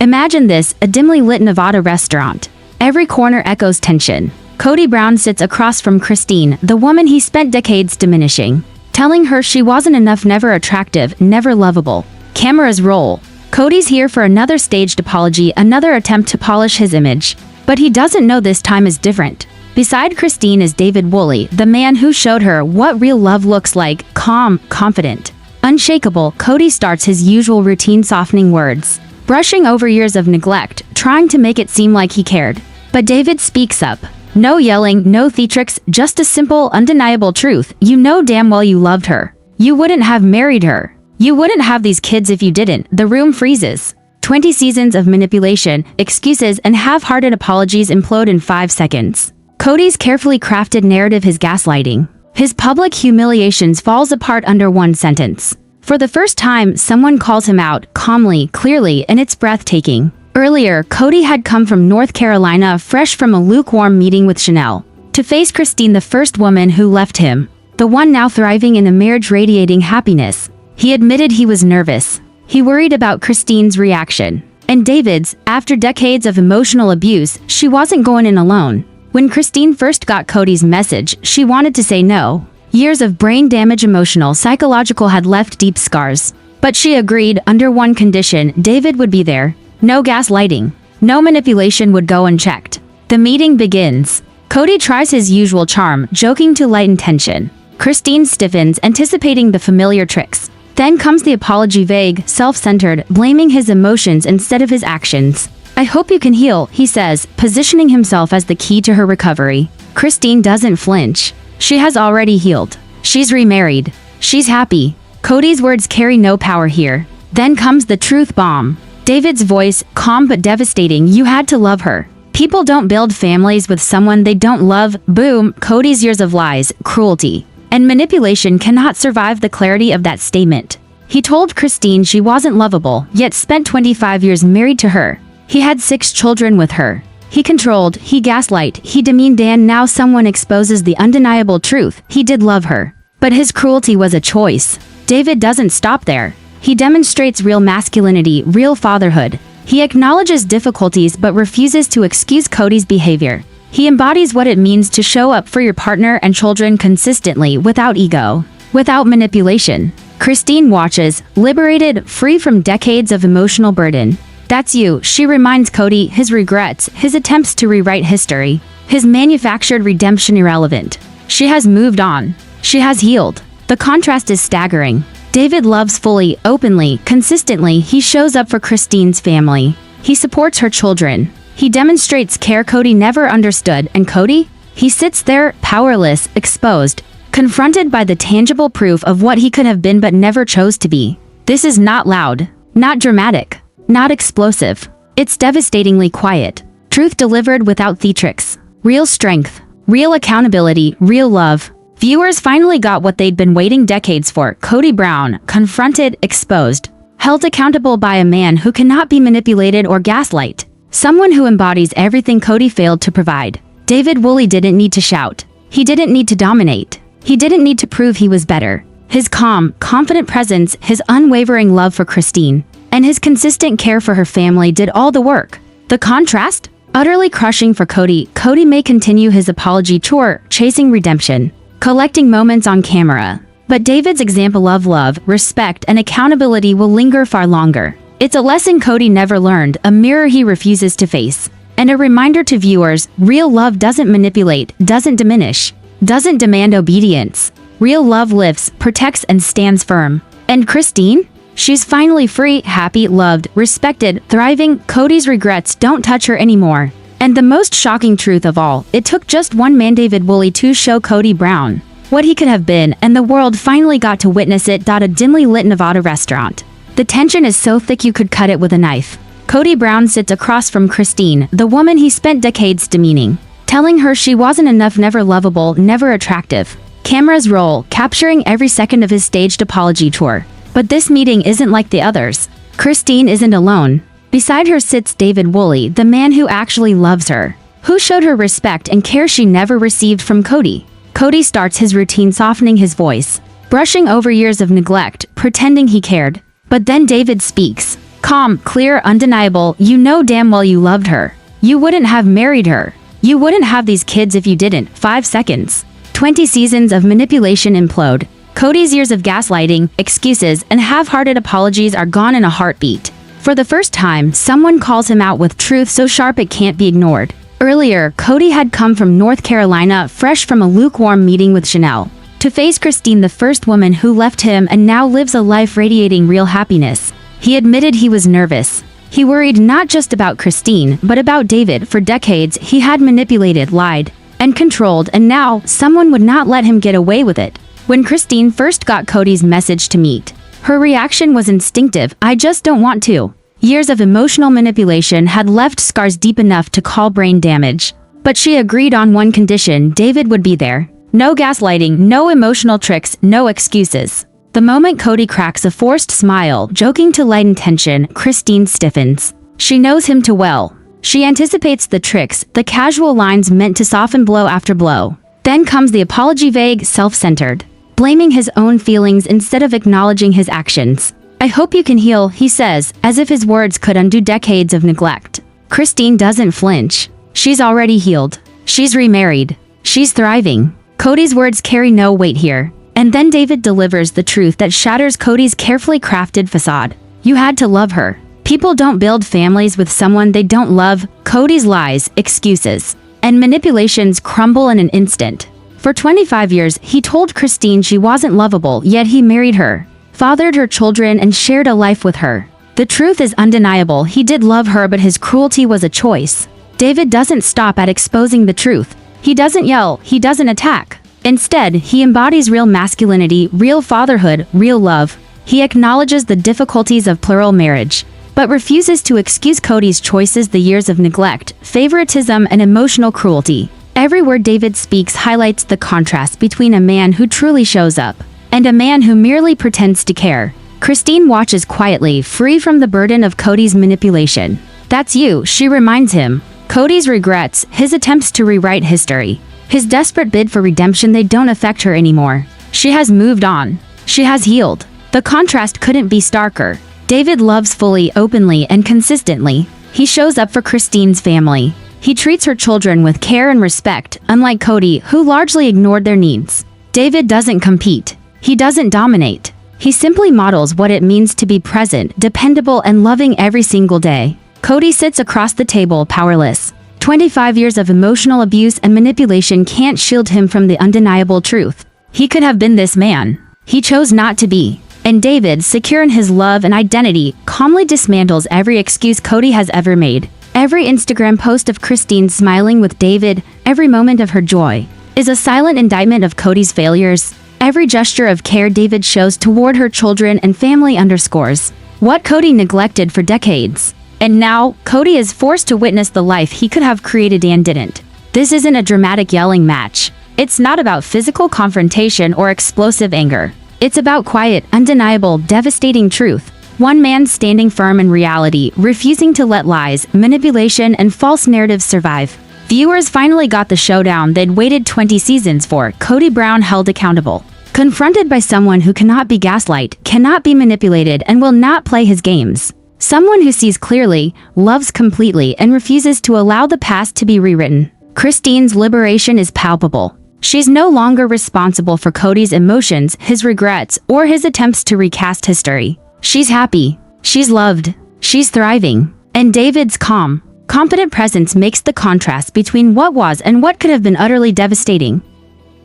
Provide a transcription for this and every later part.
Imagine this, a dimly lit Nevada restaurant. Every corner echoes tension. Kody Brown sits across from Christine, the woman he spent decades diminishing, telling her she wasn't enough, never attractive, never lovable. Cameras roll. Kody's here for another staged apology, another attempt to polish his image. But he doesn't know this time is different. Beside Christine is David Woolley, the man who showed her what real love looks like, calm, confident. Unshakable, Kody starts his usual routine, softening words, brushing over years of neglect, trying to make it seem like he cared. But David speaks up. No yelling, no theatrics, just a simple, undeniable truth. You know damn well you loved her. You wouldn't have married her. You wouldn't have these kids if you didn't. The room freezes. 20 seasons of manipulation, excuses, and half-hearted apologies implode in 5 seconds. Kody's carefully crafted narrative, his gaslighting, his public humiliations falls apart under one sentence. For the first time, someone calls him out, calmly, clearly, and it's breathtaking. Earlier, Kody had come from North Carolina, fresh from a lukewarm meeting with Chanel, to face Christine, the first woman who left him, the one now thriving in a marriage radiating happiness. He admitted he was nervous. He worried about Christine's reaction. And David's, after decades of emotional abuse, she wasn't going in alone. When Christine first got Kody's message, she wanted to say no. Years of brain damage, emotional, psychological, had left deep scars. But she agreed, under one condition: David would be there. No gaslighting. No manipulation would go unchecked. The meeting begins. Kody tries his usual charm, joking to lighten tension. Christine stiffens, anticipating the familiar tricks. Then comes the apology, vague, self-centered, blaming his emotions instead of his actions. I hope you can heal, he says, positioning himself as the key to her recovery. Christine doesn't flinch. She has already healed. She's remarried. She's happy. Kody's words carry no power here. Then comes the truth bomb. David's voice, calm but devastating: you had to love her. People don't build families with someone they don't love. Boom. Kody's years of lies, cruelty, and manipulation cannot survive the clarity of that statement. He told Christine she wasn't lovable, yet spent 25 years married to her. He had 6 children with her. He controlled, he gaslight, he demeaned, and now someone exposes the undeniable truth: he did love her. But his cruelty was a choice. David doesn't stop there. He demonstrates real masculinity, real fatherhood. He acknowledges difficulties but refuses to excuse Kody's behavior. He embodies what it means to show up for your partner and children consistently, without ego, without manipulation. Christine watches, liberated, free from decades of emotional burden. That's you, she reminds Kody, his regrets, his attempts to rewrite history, his manufactured redemption irrelevant. She has moved on. She has healed. The contrast is staggering. David loves fully, openly, consistently. He shows up for Christine's family. He supports her children. He demonstrates care Kody never understood. And Kody? He sits there, powerless, exposed, confronted by the tangible proof of what he could have been but never chose to be. This is not loud, not dramatic, not explosive. It's devastatingly quiet. Truth delivered without theatrics. Real strength, real accountability, real love. Viewers finally got what they'd been waiting decades for. Kody Brown, confronted, exposed, held accountable by a man who cannot be manipulated or gaslight. Someone who embodies everything Kody failed to provide. David Woolley didn't need to shout. He didn't need to dominate. He didn't need to prove he was better. His calm, confident presence, his unwavering love for Christine, and his consistent care for her family did all the work. The contrast? Utterly crushing for Kody. Kody may continue his apology tour, chasing redemption, collecting moments on camera. But David's example of love, respect, and accountability will linger far longer. It's a lesson Kody never learned, a mirror he refuses to face, and a reminder to viewers: real love doesn't manipulate, doesn't diminish, doesn't demand obedience. Real love lifts, protects, and stands firm. And Christine? She's finally free, happy, loved, respected, thriving. Kody's regrets don't touch her anymore. And the most shocking truth of all, it took just one man, David Woolley, to show Kody Brown what he could have been, and the world finally got to witness it. A dimly lit Nevada restaurant. The tension is so thick you could cut it with a knife. Kody Brown sits across from Christine, the woman he spent decades demeaning, telling her she wasn't enough, never lovable, never attractive. Cameras roll, capturing every second of his staged apology tour. But this meeting isn't like the others. Christine isn't alone. Beside her sits David Woolley, the man who actually loves her, who showed her respect and care she never received from Kody. Kody starts his routine, softening his voice, brushing over years of neglect, pretending he cared. But then David speaks. Calm, clear, undeniable, you know damn well you loved her. You wouldn't have married her. You wouldn't have these kids if you didn't. 5 seconds. 20 seasons of manipulation implode. Kody's years of gaslighting, excuses, and half-hearted apologies are gone in a heartbeat. For the first time, someone calls him out with truth so sharp it can't be ignored. Earlier, Kody had come from North Carolina fresh from a lukewarm meeting with Chanel to face Christine, the first woman who left him and now lives a life radiating real happiness. He admitted he was nervous. He worried not just about Christine, but about David. For decades, he had manipulated, lied, and controlled, and now someone would not let him get away with it. When Christine first got Kody's message to meet, her reaction was instinctive. I just don't want to. Years of emotional manipulation had left scars deep enough to call brain damage. But she agreed on one condition: David would be there. No gaslighting, no emotional tricks, no excuses. The moment Kody cracks a forced smile, joking to lighten tension, Christine stiffens. She knows him too well. She anticipates the tricks, the casual lines meant to soften blow after blow. Then comes the apology, vague, self-centered, blaming his own feelings instead of acknowledging his actions. I hope you can heal, he says, as if his words could undo decades of neglect. Christine doesn't flinch. She's already healed. She's remarried. She's thriving. Kody's words carry no weight here. And then David delivers the truth that shatters Kody's carefully crafted facade. You had to love her. People don't build families with someone they don't love. Kody's lies, excuses, and manipulations crumble in an instant. For 25 years, he told Christine she wasn't lovable, yet he married her, fathered her children, and shared a life with her. The truth is undeniable. He did love her, but his cruelty was a choice. David doesn't stop at exposing the truth. He doesn't yell. He doesn't attack. Instead, he embodies real masculinity, real fatherhood, real love. He acknowledges the difficulties of plural marriage, but refuses to excuse Kody's choices: the years of neglect, favoritism, and emotional cruelty. Every word David speaks highlights the contrast between a man who truly shows up and a man who merely pretends to care. Christine watches quietly, free from the burden of Kody's manipulation. That's you, she reminds him. Kody's regrets, his attempts to rewrite history, his desperate bid for redemption, they don't affect her anymore. She has moved on. She has healed. The contrast couldn't be starker. David loves fully, openly, and consistently. He shows up for Christine's family. He treats her children with care and respect, unlike Kody, who largely ignored their needs. David doesn't compete. He doesn't dominate. He simply models what it means to be present, dependable, and loving every single day. Kody sits across the table, powerless. 25 years of emotional abuse and manipulation can't shield him from the undeniable truth. He could have been this man. He chose not to be. And David, secure in his love and identity, calmly dismantles every excuse Kody has ever made. Every Instagram post of Christine smiling with David, every moment of her joy, is a silent indictment of Kody's failures. Every gesture of care David shows toward her children and family underscores what Kody neglected for decades. And now, Kody is forced to witness the life he could have created and didn't. This isn't a dramatic yelling match. It's not about physical confrontation or explosive anger. It's about quiet, undeniable, devastating truth. One man standing firm in reality, refusing to let lies, manipulation, and false narratives survive. Viewers finally got the showdown they'd waited 20 seasons for. Kody Brown held accountable. Confronted by someone who cannot be gaslighted, cannot be manipulated, and will not play his games. Someone who sees clearly, loves completely, and refuses to allow the past to be rewritten. Christine's liberation is palpable. She's no longer responsible for Kody's emotions, his regrets, or his attempts to recast history. She's happy. She's loved. She's thriving. And David's calm, competent presence makes the contrast between what was and what could have been utterly devastating.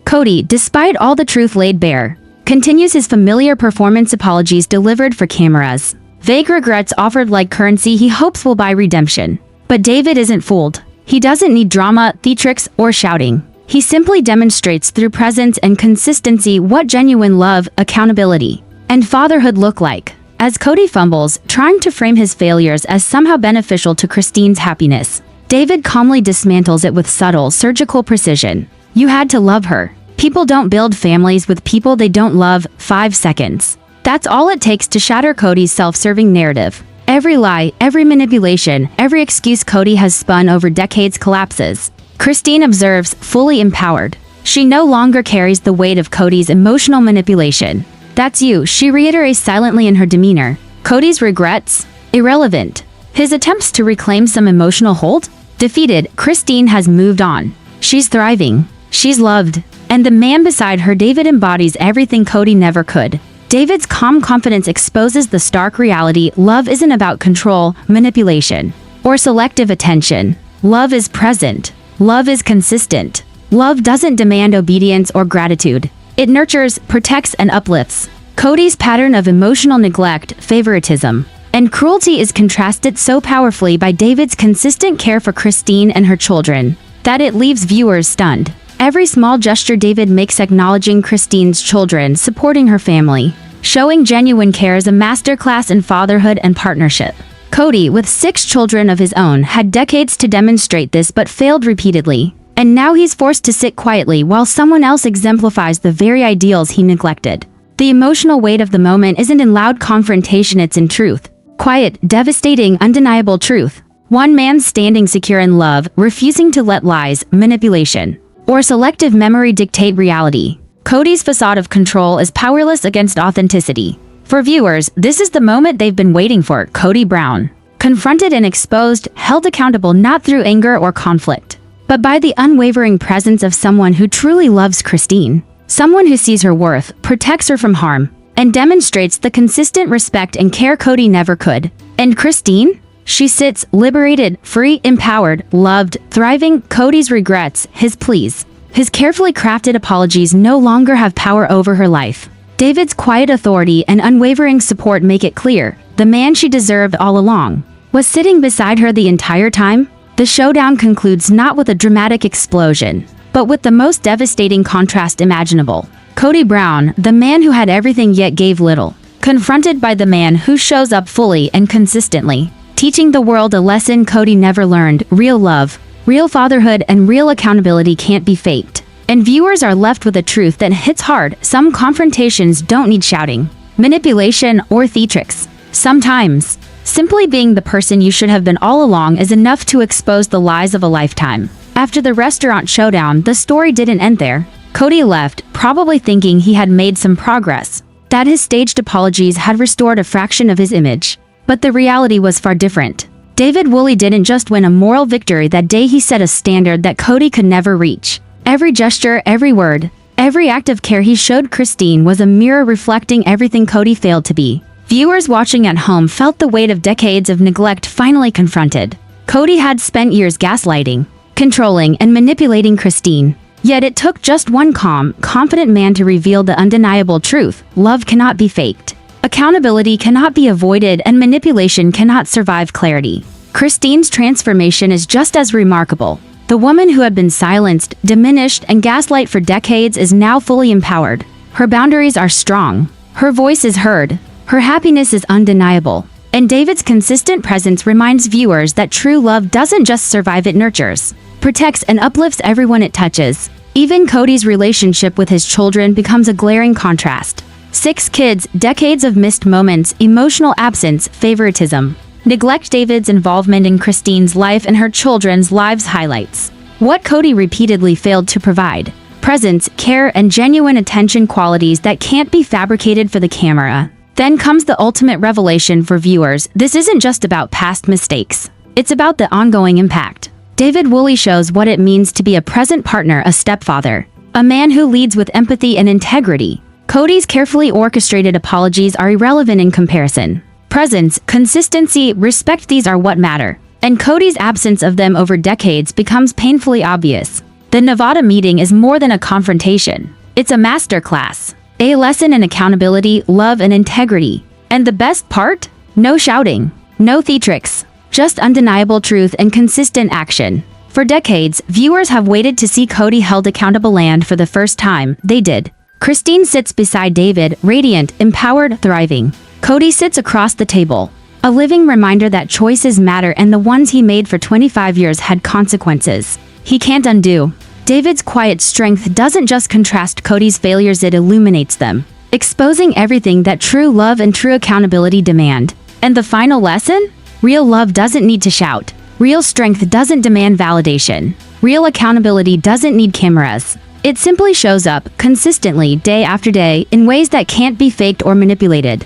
Kody, despite all the truth laid bare, continues his familiar performance, apologies delivered for cameras, vague regrets offered like currency he hopes will buy redemption. But David isn't fooled. He doesn't need drama, theatrics, or shouting. He simply demonstrates through presence and consistency what genuine love, accountability, and fatherhood look like. As Kody fumbles, trying to frame his failures as somehow beneficial to Christine's happiness, David calmly dismantles it with subtle, surgical precision. You had to love her. People don't build families with people they don't love. 5 seconds. That's all it takes to shatter Kody's self-serving narrative. Every lie, every manipulation, every excuse Kody has spun over decades collapses. Christine observes, fully empowered. She no longer carries the weight of Kody's emotional manipulation. That's you, she reiterates silently in her demeanor. Kody's regrets, Irrelevant. His attempts to reclaim some emotional hold? Defeated. Christine has moved on. She's thriving. She's loved. And the man beside her, David, embodies everything Kody never could. David's calm confidence exposes the stark reality: love isn't about control, manipulation, or selective attention. Love is present. Love is consistent. Love doesn't demand obedience or gratitude. It nurtures, protects, and uplifts. Kody's pattern of emotional neglect, favoritism, and cruelty is contrasted so powerfully by David's consistent care for Christine and her children that it leaves viewers stunned. Every small gesture David makes, acknowledging Christine's children, supporting her family, showing genuine care, is a masterclass in fatherhood and partnership. Kody, with 6 children of his own, had decades to demonstrate this but failed repeatedly. And now he's forced to sit quietly while someone else exemplifies the very ideals he neglected. The emotional weight of the moment isn't in loud confrontation, it's in truth. Quiet, devastating, undeniable truth. One man standing secure in love, refusing to let lies, manipulation, or selective memory dictate reality. Kody's facade of control is powerless against authenticity. For viewers, this is the moment they've been waiting for: Kody Brown, confronted and exposed, held accountable not through anger or conflict, but by the unwavering presence of someone who truly loves Christine. Someone who sees her worth, protects her from harm, and demonstrates the consistent respect and care Kody never could. And Christine? She sits, liberated, free, empowered, loved, thriving. Kody's regrets, his pleas, his carefully crafted apologies no longer have power over her life. David's quiet authority and unwavering support make it clear the man she deserved all along was sitting beside her the entire time. The showdown concludes not with a dramatic explosion, but with the most devastating contrast imaginable. Kody Brown, the man who had everything yet gave little, confronted by the man who shows up fully and consistently, teaching the world a lesson Kody never learned: real love, real fatherhood, and real accountability can't be faked. And viewers are left with a truth that hits hard: some confrontations don't need shouting, manipulation, or theatrics. Sometimes, simply being the person you should have been all along is enough to expose the lies of a lifetime. After the restaurant showdown, the story didn't end there. Kody left, probably thinking he had made some progress, that his staged apologies had restored a fraction of his image. But the reality was far different. David Woolley didn't just win a moral victory that day, he set a standard that Kody could never reach. Every gesture, every word, every act of care he showed Christine was a mirror reflecting everything Kody failed to be. Viewers watching at home felt the weight of decades of neglect finally confronted. Kody had spent years gaslighting, controlling, and manipulating Christine. Yet it took just one calm, confident man to reveal the undeniable truth: love cannot be faked. Accountability cannot be avoided, and manipulation cannot survive clarity. Christine's transformation is just as remarkable. The woman who had been silenced, diminished, and gaslight for decades is now fully empowered. Her boundaries are strong. Her voice is heard. Her happiness is undeniable. And David's consistent presence reminds viewers that true love doesn't just survive, it nurtures, protects, and uplifts everyone it touches. Even Kody's relationship with his children becomes a glaring contrast. 6 kids, decades of missed moments, emotional absence, favoritism, neglect. David's involvement in Christine's life and her children's lives highlights what Kody repeatedly failed to provide: presence, care, and genuine attention, qualities that can't be fabricated for the camera. Then comes the ultimate revelation for viewers: this isn't just about past mistakes. It's about the ongoing impact. David Woolley shows what it means to be a present partner, a stepfather, a man who leads with empathy and integrity. Kody's carefully orchestrated apologies are irrelevant in comparison. Presence, consistency, respect, these are what matter. And Kody's absence of them over decades becomes painfully obvious. The Nevada meeting is more than a confrontation. It's a masterclass, a lesson in accountability, love, and integrity. And the best part? No shouting, no theatrics, just undeniable truth and consistent action. For decades, viewers have waited to see Kody held accountable, and for the first time, they did. Christine sits beside David, radiant, empowered, thriving. Kody sits across the table, a living reminder that choices matter, and the ones he made for 25 years had consequences he can't undo. David's quiet strength doesn't just contrast Kody's failures, it illuminates them, exposing everything that true love and true accountability demand. And the final lesson? Real love doesn't need to shout. Real strength doesn't demand validation. Real accountability doesn't need cameras. It simply shows up, consistently, day after day, in ways that can't be faked or manipulated.